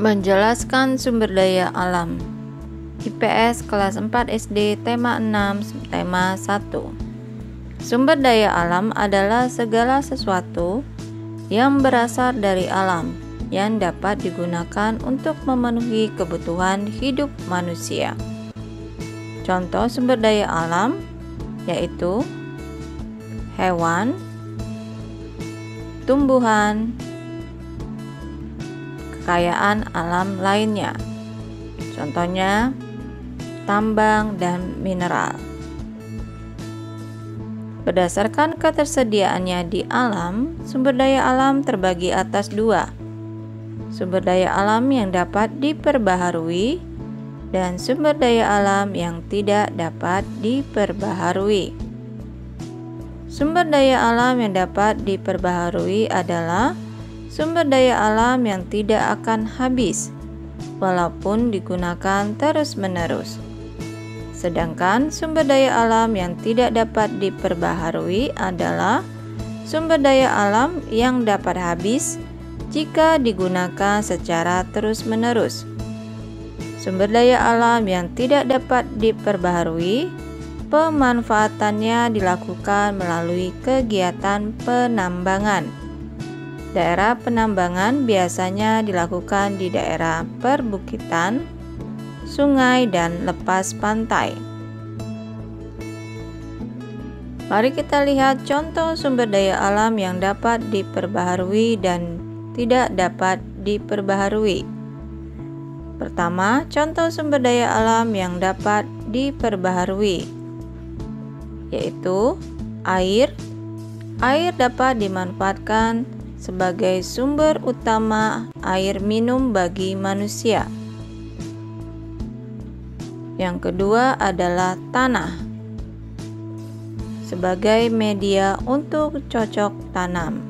Menjelaskan sumber daya alam. IPS kelas 4 SD tema 6 tema 1. Sumber daya alam adalah segala sesuatu yang berasal dari alam yang dapat digunakan untuk memenuhi kebutuhan hidup manusia. Contoh sumber daya alam yaitu hewan, tumbuhan, kekayaan alam lainnya. Contohnya tambang dan mineral. Berdasarkan ketersediaannya di alam, sumber daya alam terbagi atas dua. Sumber daya alam yang dapat diperbaharui dan sumber daya alam yang tidak dapat diperbaharui. Sumber daya alam yang dapat diperbaharui adalah sumber daya alam yang tidak akan habis walaupun digunakan terus-menerus. Sedangkan sumber daya alam yang tidak dapat diperbaharui adalah sumber daya alam yang dapat habis jika digunakan secara terus-menerus. Sumber daya alam yang tidak dapat diperbaharui, pemanfaatannya dilakukan melalui kegiatan penambangan. Daerah penambangan biasanya dilakukan di daerah perbukitan, sungai, dan lepas pantai. Mari kita lihat contoh sumber daya alam yang dapat diperbaharui dan tidak dapat diperbaharui. Pertama, contoh sumber daya alam yang dapat diperbaharui yaitu air. Air dapat dimanfaatkan sebagai sumber utama air minum bagi manusia. Yang kedua adalah tanah sebagai media untuk cocok tanam.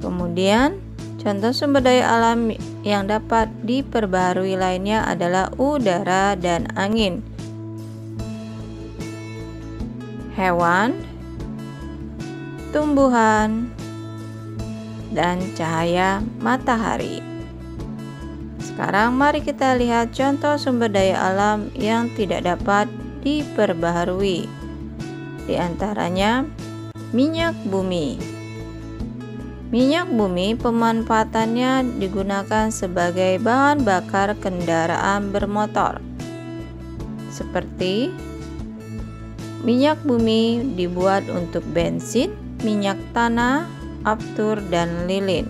Kemudian, contoh sumber daya alam yang dapat diperbaharui lainnya adalah udara dan angin, hewan, tumbuhan, dan cahaya matahari. Sekarang mari kita lihat contoh sumber daya alam yang tidak dapat diperbaharui. Di antaranya minyak bumi. Minyak bumi pemanfaatannya digunakan sebagai bahan bakar kendaraan bermotor. Seperti minyak bumi dibuat untuk bensin, minyak tanah, aftur, dan lilin.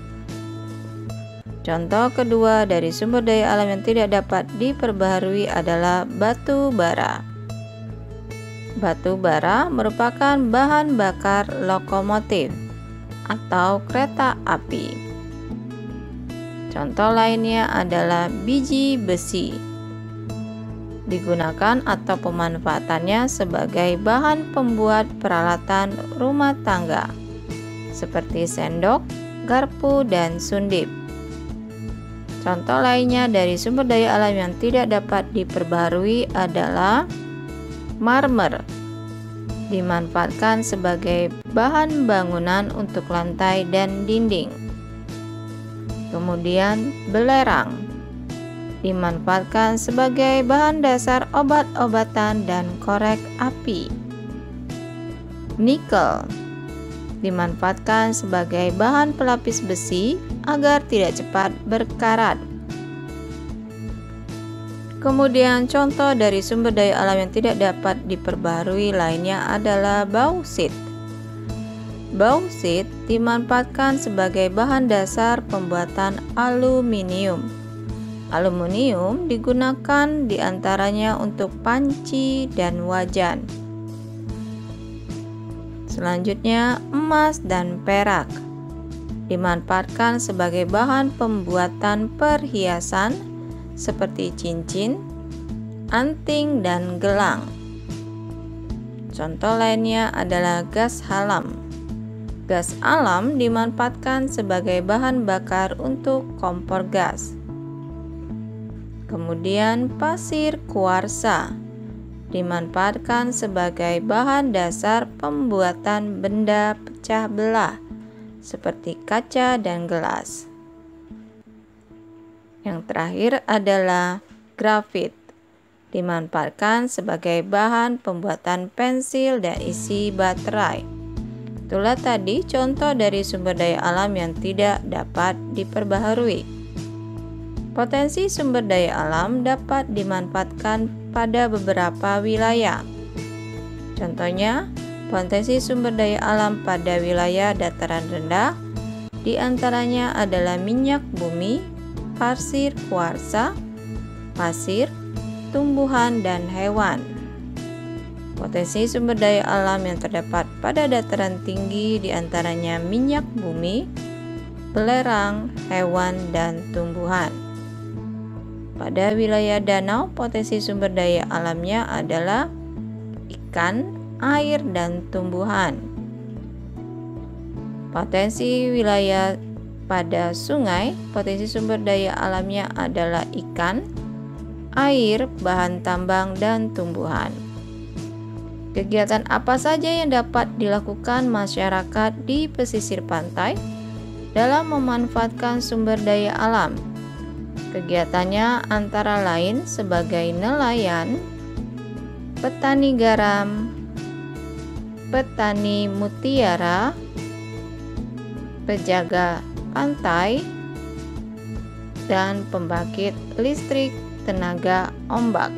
Contoh kedua dari sumber daya alam yang tidak dapat diperbaharui adalah batu bara. Batu bara merupakan bahan bakar lokomotif atau kereta api. Contoh lainnya adalah biji besi. Digunakan atau pemanfaatannya sebagai bahan pembuat peralatan rumah tangga seperti sendok, garpu, dan sundip. Contoh lainnya dari sumber daya alam yang tidak dapat diperbaharui adalah marmer. Dimanfaatkan sebagai bahan bangunan untuk lantai dan dinding. Kemudian belerang dimanfaatkan sebagai bahan dasar obat-obatan dan korek api. Nikel dimanfaatkan sebagai bahan pelapis besi agar tidak cepat berkarat. Kemudian contoh dari sumber daya alam yang tidak dapat diperbaharui lainnya adalah bauksit. Bauksit dimanfaatkan sebagai bahan dasar pembuatan aluminium. Aluminium digunakan diantaranya untuk panci dan wajan. Selanjutnya, emas dan perak dimanfaatkan sebagai bahan pembuatan perhiasan seperti cincin, anting, dan gelang. Contoh lainnya adalah gas alam. Gas alam dimanfaatkan sebagai bahan bakar untuk kompor gas. Kemudian pasir kuarsa dimanfaatkan sebagai bahan dasar pembuatan benda pecah belah seperti kaca dan gelas. Yang terakhir adalah grafit, dimanfaatkan sebagai bahan pembuatan pensil dan isi baterai. Itulah tadi contoh dari sumber daya alam yang tidak dapat diperbaharui. Potensi sumber daya alam dapat dimanfaatkan pada beberapa wilayah. Contohnya, potensi sumber daya alam pada wilayah dataran rendah diantaranya adalah minyak bumi, pasir kuarsa, pasir, tumbuhan, dan hewan. Potensi sumber daya alam yang terdapat pada dataran tinggi diantaranya minyak bumi, belerang, hewan, dan tumbuhan. Pada wilayah danau, potensi sumber daya alamnya adalah ikan, air, dan tumbuhan. Potensi wilayah pada sungai, potensi sumber daya alamnya adalah ikan, air, bahan tambang, dan tumbuhan. Kegiatan apa saja yang dapat dilakukan masyarakat di pesisir pantai dalam memanfaatkan sumber daya alam? Kegiatannya antara lain sebagai nelayan, petani garam, petani mutiara, penjaga pantai, dan pembangkit listrik tenaga ombak.